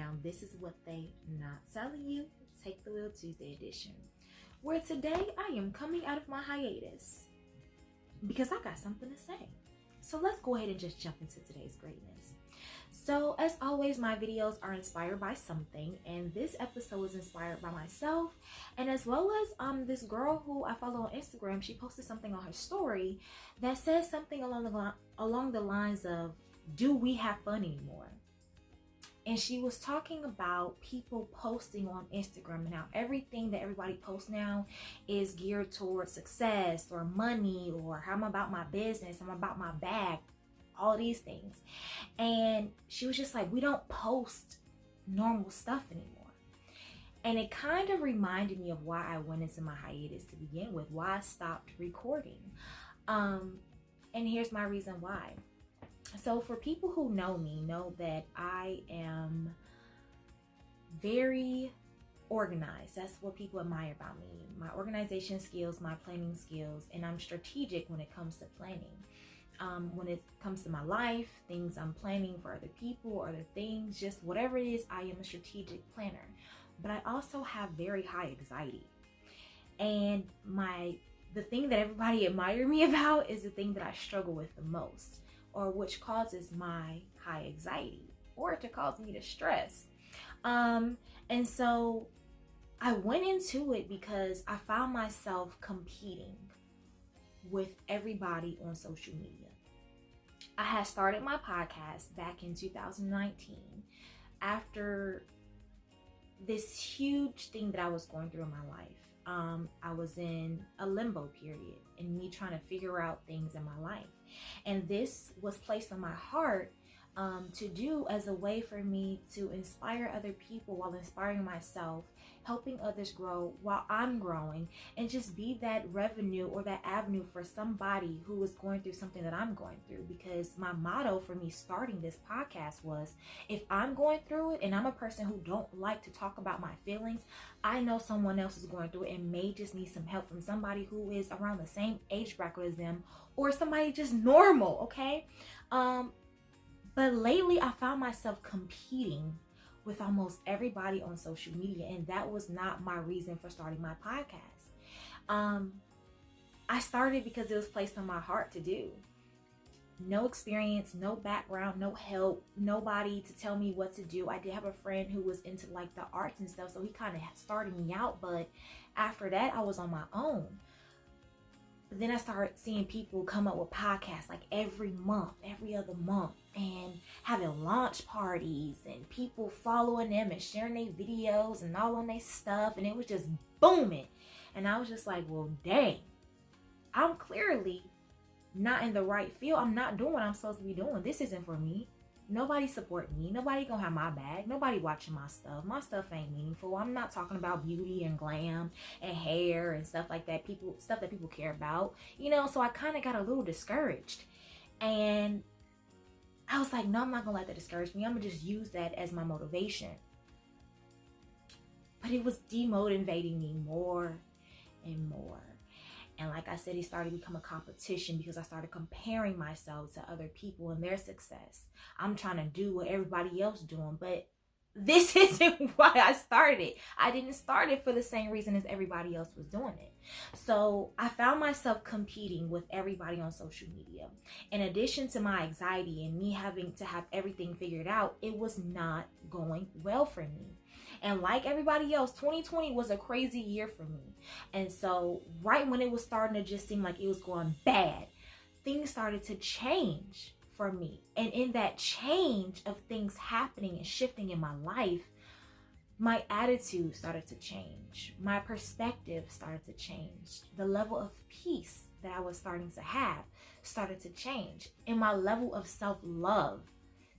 now. This is what they not telling you. Take the Wheel Tuesday edition, where today I am coming out of my hiatus because I got something to say. So let's go ahead and just jump into today's greatness. So as always, my videos are inspired by something, and this episode was inspired by myself, and as well as this girl who I follow on Instagram. She posted something on her story that says something along the lines of, do we have fun anymore? And she was talking about people posting on Instagram and how everything that everybody posts now is geared towards success or money, or how I'm about my business, I'm about my bag, all these things. And she was just like, we don't post normal stuff anymore. And it kind of reminded me of why I went into my hiatus to begin with, why I stopped recording. And here's my reason why. So for people who know me, know that I am very organized. That's what people admire about me. My organization skills, my planning skills, and I'm strategic when it comes to planning. When it comes to my life, things I'm planning for other people or other things, just whatever it is, I am a strategic planner. But I also have very high anxiety. And the thing that everybody admire me about is the thing that I struggle with the most, or which causes my high anxiety, or to cause me to stress. And so I went into it because I found myself competing with everybody on social media. I had started my podcast back in 2019 after this huge thing that I was going through in my life. I was in a limbo period and me trying to figure out things in my life. And this was placed on my heart to do as a way for me to inspire other people while inspiring myself, helping others grow while I'm growing, and just be that revenue or that avenue for somebody who is going through something that I'm going through. Because my motto for me starting this podcast was, if I'm going through it and I'm a person who don't like to talk about my feelings, I know someone else is going through it and may just need some help from somebody who is around the same age bracket as them, or somebody just normal, okay? But lately I found myself competing with almost everybody on social media, and that was not my reason for starting my podcast. I started because it was placed on my heart to do. No experience, no background, no help, nobody to tell me what to do. I did have a friend who was into like the arts and stuff, so he kind of started me out, but after that I was on my own. But then I started seeing people come up with podcasts like every month, every other month, and having launch parties and people following them and sharing their videos and all on their stuff, and it was just booming. And I was just like, well, dang, I'm clearly not in the right field. I'm not doing what I'm supposed to be doing. This isn't for me. Nobody support me. Nobody gonna have my bag. Nobody watching my stuff. My stuff ain't meaningful. I'm not talking about beauty and glam and hair and stuff like that. Stuff that people care about. So I kind of got a little discouraged. And I was like, no, I'm not gonna let that discourage me. I'm gonna just use that as my motivation. But it was demotivating me more and more. And like I said, it started to become a competition because I started comparing myself to other people and their success. I'm trying to do what everybody else doing, but this isn't why I started. I didn't start it for the same reason as everybody else was doing it. So I found myself competing with everybody on social media. In addition to my anxiety and me having to have everything figured out, it was not going well for me. And like everybody else, 2020 was a crazy year for me. And so right when it was starting to just seem like it was going bad, things started to change for me. And in that change of things happening and shifting in my life, my attitude started to change. My perspective started to change. The level of peace that I was starting to have started to change. And my level of self-love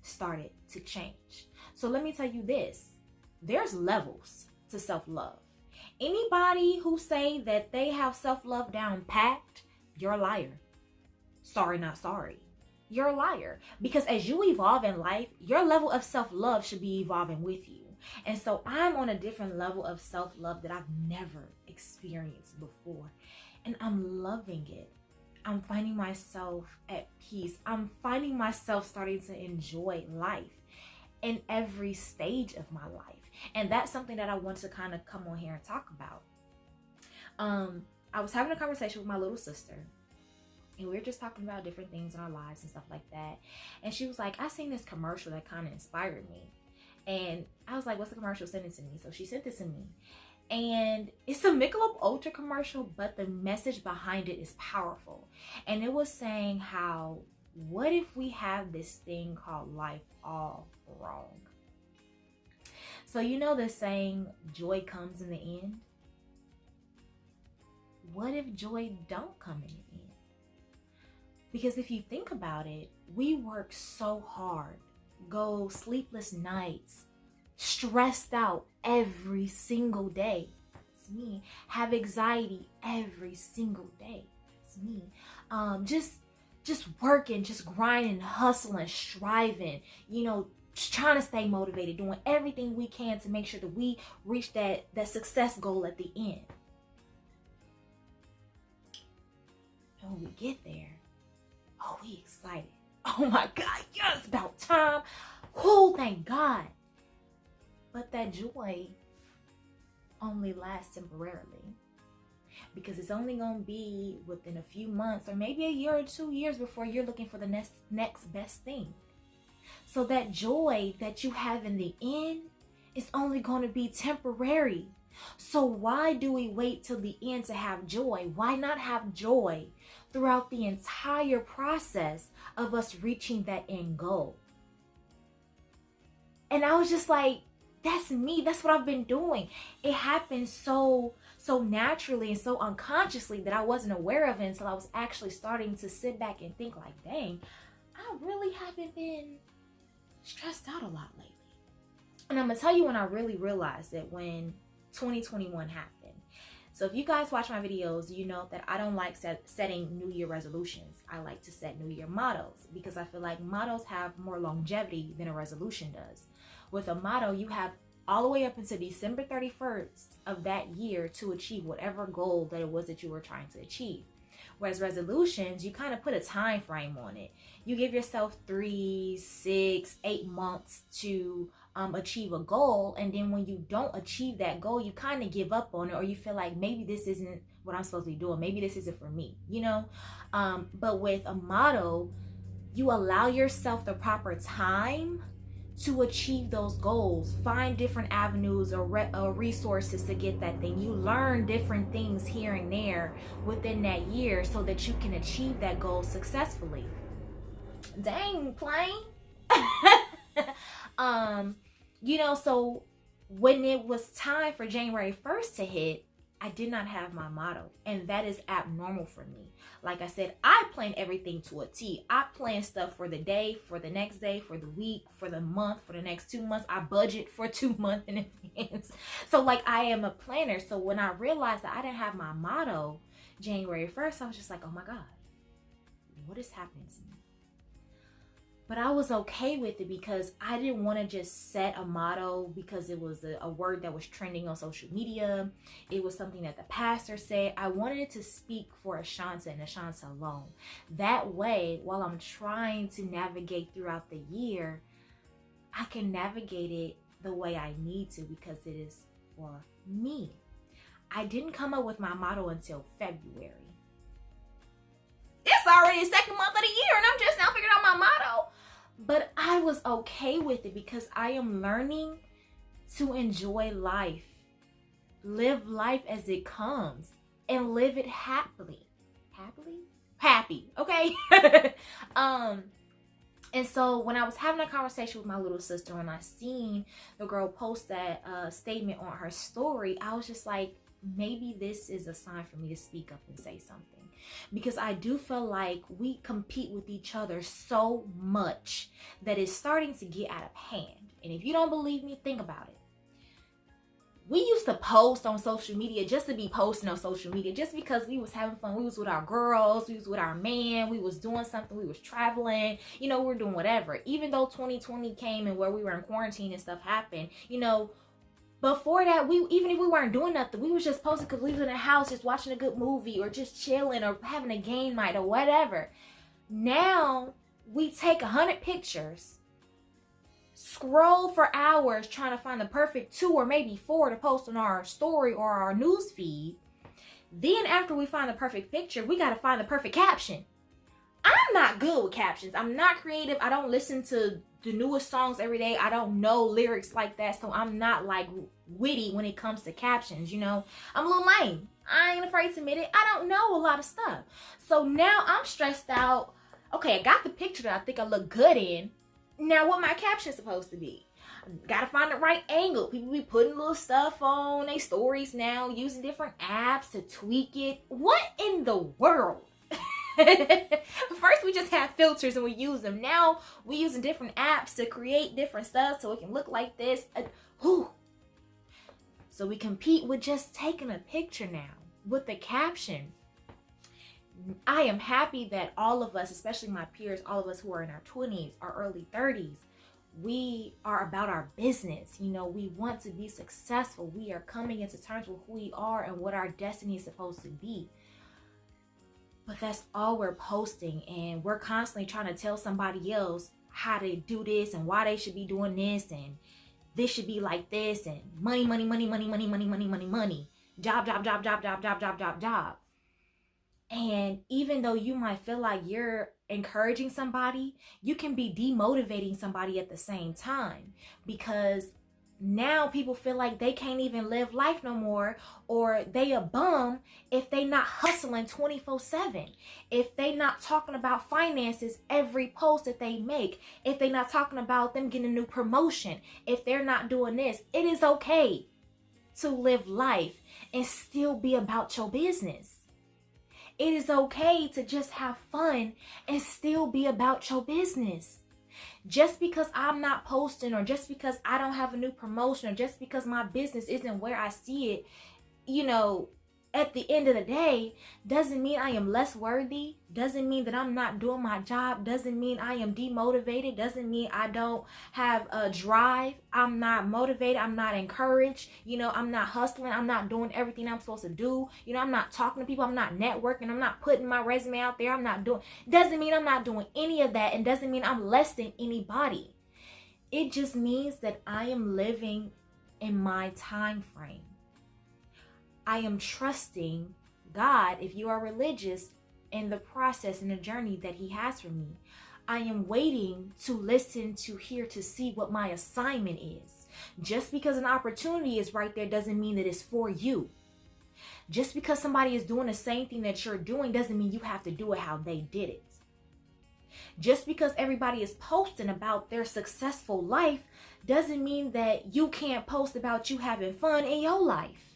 started to change. So let me tell you this. There's levels to self-love. Anybody who say that they have self-love down packed, you're a liar. Sorry, not sorry. You're a liar. Because as you evolve in life, your level of self-love should be evolving with you. And so I'm on a different level of self-love that I've never experienced before. And I'm loving it. I'm finding myself at peace. I'm finding myself starting to enjoy life. in every stage of my life. And that's something that I want to kind of come on here and talk about. I was having a conversation with my little sister, and we were just talking about different things in our lives and stuff like that. And she was like, I seen this commercial that kind of inspired me. And I was like, what's the commercial? Send it to me. So she sent this to me. And it's a Michelob Ultra commercial, but the message behind it is powerful. And it was saying how, what if we have this thing called life all wrong? So you know the saying, joy comes in the end? What if joy don't come in the end? Because if you think about it, we work so hard, go sleepless nights, stressed out every single day. It's me. Have anxiety every single day. It's me. Just working, just grinding, hustling, striving, just trying to stay motivated, doing everything we can to make sure that we reach that success goal at the end. And when we get there, oh, we excited. Oh my God, yes, about time. Oh, thank God. But that joy only lasts temporarily, because it's only going to be within a few months or maybe a year or 2 years before you're looking for the next best thing. So that joy that you have in the end is only going to be temporary. So why do we wait till the end to have joy? Why not have joy throughout the entire process of us reaching that end goal? And I was just like, that's me. That's what I've been doing. It happened so naturally and so unconsciously that I wasn't aware of it until I was actually starting to sit back and think like, dang, I really haven't been stressed out a lot lately. And I'm going to tell you when I really realized it, when 2021 happened. So if you guys watch my videos, you know that I don't like setting New Year resolutions. I like to set New Year mottos, because I feel like mottos have more longevity than a resolution does. With a motto, you have all the way up until December 31st of that year to achieve whatever goal that it was that you were trying to achieve. Whereas resolutions, you kind of put a time frame on it. You give yourself 3, 6, 8 months to achieve a goal. And then when you don't achieve that goal, you kind of give up on it, or you feel like maybe this isn't what I'm supposed to be doing. Maybe this isn't for me, But with a motto, you allow yourself the proper time to achieve those goals. Find different avenues or resources to get that thing. You learn different things here and there within that year so that you can achieve that goal successfully. Dang, plain. So when it was time for January 1st to hit, I did not have my motto, and that is abnormal for me. Like I said, I plan everything to a T. I plan stuff for the day, for the next day, for the week, for the month, for the next 2 months. I budget for 2 months in advance. So I am a planner. So when I realized that I didn't have my motto January 1st, I was just like, oh my God, what is happening to me? But I was okay with it, because I didn't want to just set a motto because it was a word that was trending on social media. It was something that the pastor said. I wanted it to speak for Ashonta and Ashonta alone. That way, while I'm trying to navigate throughout the year, I can navigate it the way I need to, because it is for me. I didn't come up with my motto until February. It's already the second month of the year and I'm just now figuring out my motto. But I was okay with it, because I am learning to enjoy life. Live life as it comes and live it happily. Happy, okay? And so when I was having a conversation with my little sister and I seen the girl post that statement on her story, I was just like, maybe this is a sign for me to speak up and say something. Because I do feel like we compete with each other so much that it's starting to get out of hand. And if you don't believe me, think about it. We used to post on social media just to be posting on social media, just because we was having fun. We was with our girls, we was with our man, we was doing something, we was traveling, we were doing whatever. Even though 2020 came and where we were in quarantine and stuff happened, before that, even if we weren't doing nothing, we was just posting because we was in the house just watching a good movie or just chilling or having a game night or whatever. Now, we take 100 pictures, scroll for hours trying to find the perfect 2 or maybe 4 to post on our story or our news feed. Then after we find the perfect picture, we got to find the perfect caption. I'm not good with captions. I'm not creative. I don't listen to the newest songs every day. I don't know lyrics like that. So I'm not like witty when it comes to captions, you know. I'm a little lame. I ain't afraid to admit it. I don't know a lot of stuff. So now I'm stressed out. Okay, I got the picture that I think I look good in. Now what my caption supposed to be? Gotta find the right angle. People be putting little stuff on their stories now, using different apps to tweak it. What in the world? First we just had filters and we use them. Now we using different apps to create different stuff so it can look like this. So we compete with just taking a picture now with the caption. I am happy that all of us, especially my peers, all of us who are in our 20s, our early 30s, we are about our business. You know, we want to be successful. We are coming into terms with who we are and what our destiny is supposed to be. But that's all we're posting, and we're constantly trying to tell somebody else how to do this and why they should be doing this, and this should be like this, and money, money, money, money, money, money, money, money, money, job, job, job, job, job, job, job, job, job. And even though you might feel like you're encouraging somebody, you can be demotivating somebody at the same time, because now people feel like they can't even live life no more, or they a bum if they not hustling 24/7, if they not talking about finances every post that they make, if they not talking about them getting a new promotion, if they're not doing this. It is okay to live life and still be about your business. It is okay to just have fun and still be about your business. Just because I'm not posting, or just because I don't have a new promotion, or just because my business isn't where I see it, you know, at the end of the day, doesn't mean I am less worthy, doesn't mean that I'm not doing my job, doesn't mean I am demotivated, doesn't mean I don't have a drive, I'm not motivated, I'm not encouraged, you know, I'm not hustling, I'm not doing everything I'm supposed to do, you know, I'm not talking to people, I'm not networking, I'm not putting my resume out there, I'm not doing, doesn't mean I'm not doing any of that, and doesn't mean I'm less than anybody. It just means that I am living in my time frame. I am trusting God, if you are religious, in the process and the journey that He has for me. I am waiting to listen, to hear, to see what my assignment is. Just because an opportunity is right there doesn't mean that it's for you. Just because somebody is doing the same thing that you're doing doesn't mean you have to do it how they did it. Just because everybody is posting about their successful life doesn't mean that you can't post about you having fun in your life.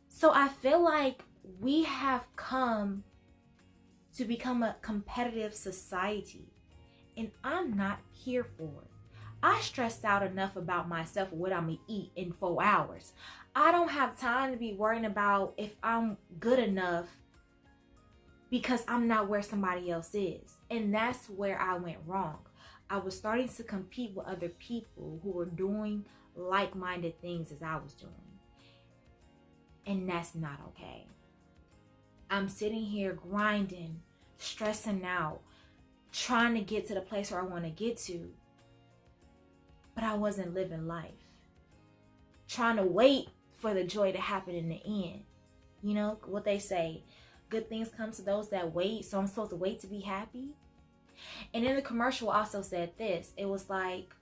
So I feel like we have come to become a competitive society, and I'm not here for it. I stressed out enough about myself and what I'm gonna eat in 4 hours. I don't have time to be worrying about if I'm good enough because I'm not where somebody else is. And that's where I went wrong. I was starting to compete with other people who were doing like-minded things as I was doing. And that's not okay. I'm sitting here grinding, stressing out, trying to get to the place where I want to get to. But I wasn't living life. Trying to wait for the joy to happen in the end. You know what they say, good things come to those that wait. So I'm supposed to wait to be happy. And then the commercial also said this. It was like,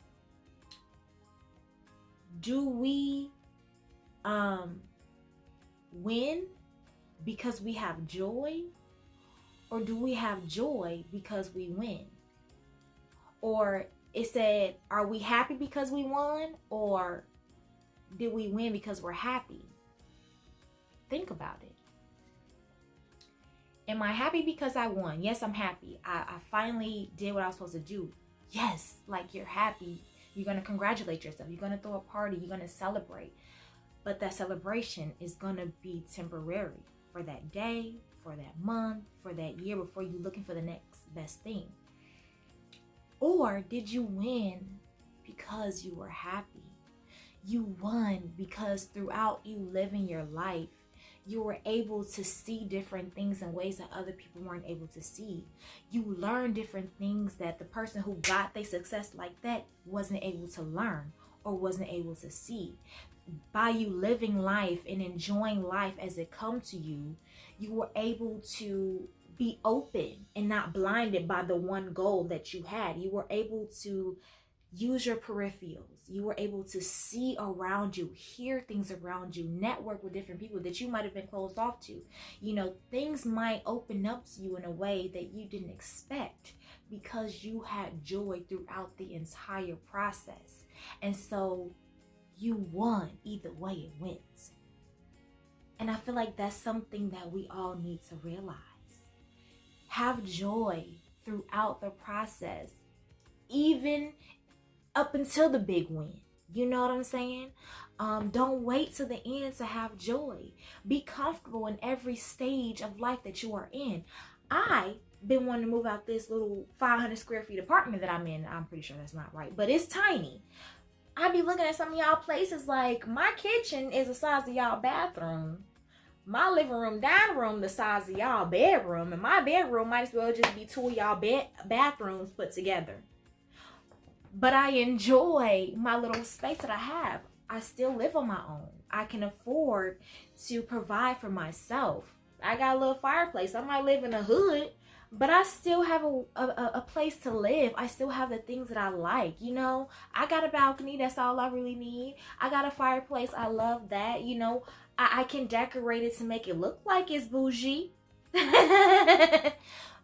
do we win because we have joy, or do we have joy because we win? Or it said, are we happy because we won, or did we win because we're happy? Think about it. Am I happy because I won? Yes, I'm happy. I finally did what I was supposed to do. Yes, like you're happy. You're going to congratulate yourself. You're going to throw a party. You're going to celebrate. But that celebration is going to be temporary for that day, for that month, for that year, before you're looking for the next best thing. Or did you win because you were happy? You won because throughout you living your life, You were able to see different things in ways that other people weren't able to see. You learned different things that the person who got their success like that wasn't able to learn or wasn't able to see. By you living life and enjoying life as it comes to you, you were able to be open and not blinded by the one goal that you had. You were able to use your peripherals. You were able to see around you, hear things around you, network with different people that you might have been closed off to. You know, things might open up to you in a way that you didn't expect because you had joy throughout the entire process. And so you won either way it went. And I feel like that's something that we all need to realize. Have joy throughout the process, even up until the big win. You know what I'm saying? Don't wait till the end to have joy. Be comfortable in every stage of life that you are in. I've been wanting to move out this little 500 square feet apartment that I'm in. I'm pretty sure that's not right, but it's tiny. I be looking at some of y'all places like my kitchen is the size of y'all bathroom. My living room, dining room, the size of y'all bedroom. And my bedroom might as well just be two of y'all bathrooms put together. But I enjoy my little space that I have. I still live on my own. I can afford to provide for myself. I got a little fireplace. I might live in the hood, but I still have a place to live. I still have the things that I like, you know. I got a balcony. That's all I really need. I got a fireplace. I love that, you know. I can decorate it to make it look like it's bougie.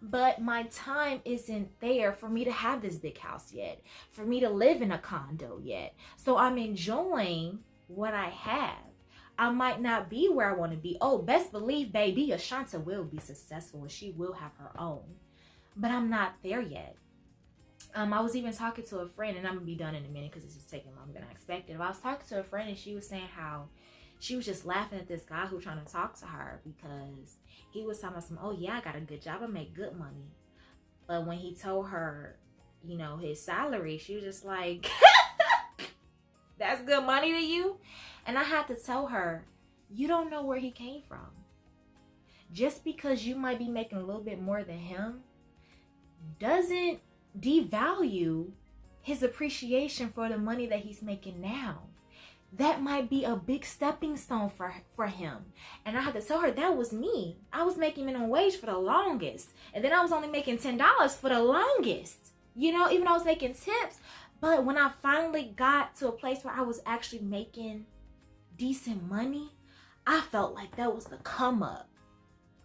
But my time isn't there for me to have this big house yet, for me to live in a condo yet. So I'm enjoying what I have. I might not be where I want to be. Oh, best believe, baby, Ashonta will be successful and she will have her own. But I'm not there yet. I was even talking to a friend, and I'm going to be done in a minute because it's just taking longer than I expected. But I was talking to a friend and she was saying how she was just laughing at this guy who was trying to talk to her because he was talking about some, oh yeah, I got a good job, I make good money. But when he told her, you know, his salary, she was just like, that's good money to you? And I had to tell her, you don't know where he came from. Just because you might be making a little bit more than him doesn't devalue his appreciation for the money that he's making now. That might be a big stepping stone for him. And I had to tell her that was me. I was making minimum wage for the longest. And then I was only making $10 for the longest. You know, even though I was making tips. But when I finally got to a place where I was actually making decent money, I felt like that was the come up.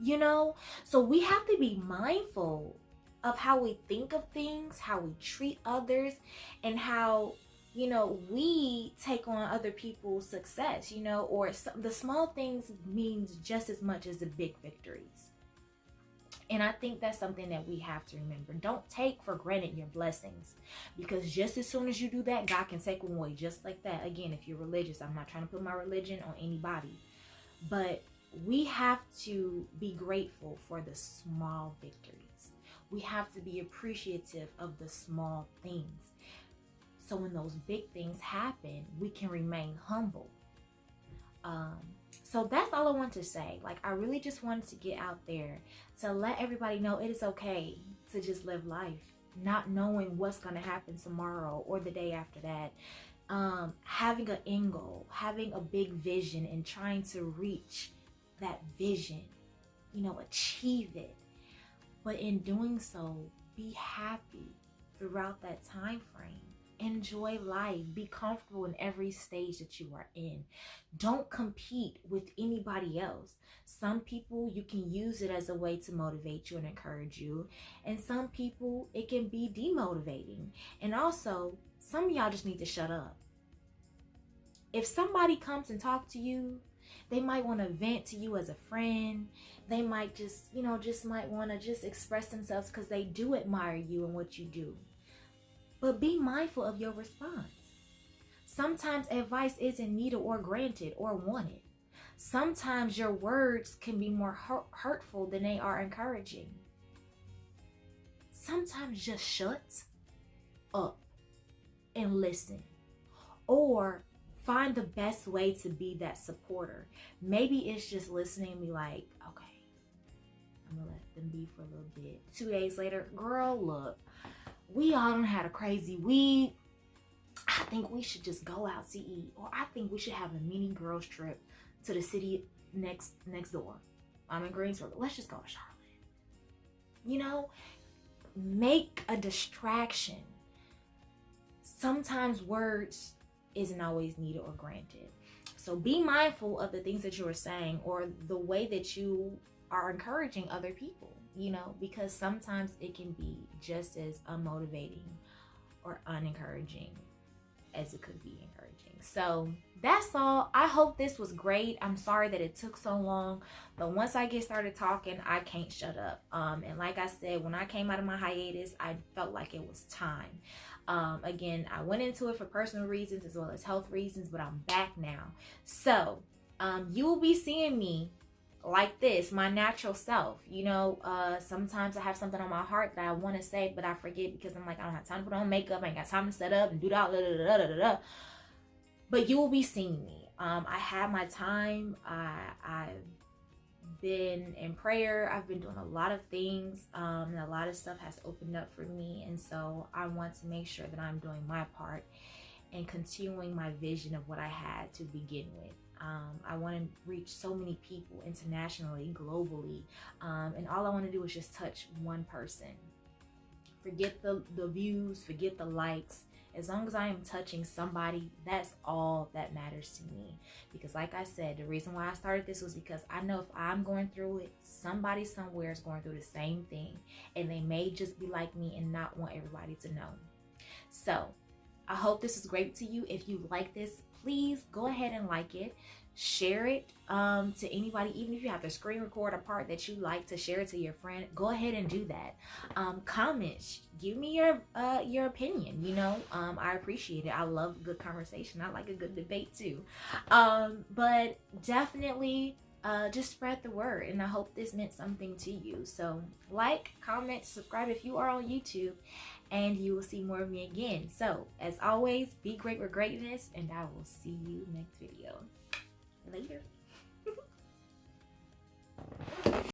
You know? So we have to be mindful of how we think of things, how we treat others, and how, you know, we take on other people's success, you know, or the small things means just as much as the big victories. And I think that's something that we have to remember. Don't take for granted your blessings, because just as soon as you do that, God can take them away just like that. Again, if you're religious, I'm not trying to put my religion on anybody, but we have to be grateful for the small victories. We have to be appreciative of the small things. So when those big things happen, we can remain humble. So that's all I want to say. Like, I really just wanted to get out there to let everybody know it is okay to just live life, not knowing what's going to happen tomorrow or the day after that. Having an end goal, having a big vision and trying to reach that vision, you know, achieve it. But in doing so, be happy throughout that time frame. Enjoy life. Be comfortable in every stage that you are in. Don't compete with anybody else. Some people, you can use it as a way to motivate you and encourage you. And some people, it can be demotivating. And also, some of y'all just need to shut up. If somebody comes and talks to you, they might want to vent to you as a friend. They might just, you know, might want to just express themselves because they do admire you and what you do. But be mindful of your response. Sometimes advice isn't needed or granted or wanted. Sometimes your words can be more hurtful than they are encouraging. Sometimes just shut up and listen. Or find the best way to be that supporter. Maybe it's just listening and be like, okay, I'm gonna let them be for a little bit. 2 days later, girl, look, we all done had a crazy week. I think we should just go out to eat, or I think we should have a mini girls trip to the city next door. I'm in Greensboro. Let's just go to Charlotte. You know, make a distraction. Sometimes words isn't always needed or granted. So be mindful of the things that you are saying or the way that you are encouraging other people, you know, because sometimes it can be just as unmotivating or unencouraging as it could be encouraging. So that's all. I hope this was great. I'm sorry that it took so long, but once I get started talking, I can't shut up. And like I said, when I came out of my hiatus, I felt like it was time. Again, I went into it for personal reasons as well as health reasons, but I'm back now. So you will be seeing me like this, my natural self. You know, sometimes I have something on my heart that I want to say, but I forget because I'm like, I don't have time to put on makeup. I ain't got time to set up and do that. But you will be seeing me. I had my time. I've been in prayer. I've been doing a lot of things, and a lot of stuff has opened up for me. And so I want to make sure that I'm doing my part and continuing my vision of what I had to begin with. I want to reach so many people internationally, globally, and all I want to do is just touch one person. Forget the views, forget the likes. As long as I am touching somebody, that's all that matters to me. Because like I said, the reason why I started this was because I know if I'm going through it, somebody somewhere is going through the same thing, and they may just be like me and not want everybody to know. So I hope this is great to you. If you like this, please go ahead and like it. Share it to anybody. Even if you have to screen record a part that you like to share it to your friend, go ahead and do that. Comment, give me your opinion. You know, I appreciate it. I love good conversation. I like a good debate too. But definitely just spread the word, and I hope this meant something to you. So like, comment, subscribe if you are on YouTube, and you will see more of me again. So as always, be great with greatness, and I will see you next video. Later.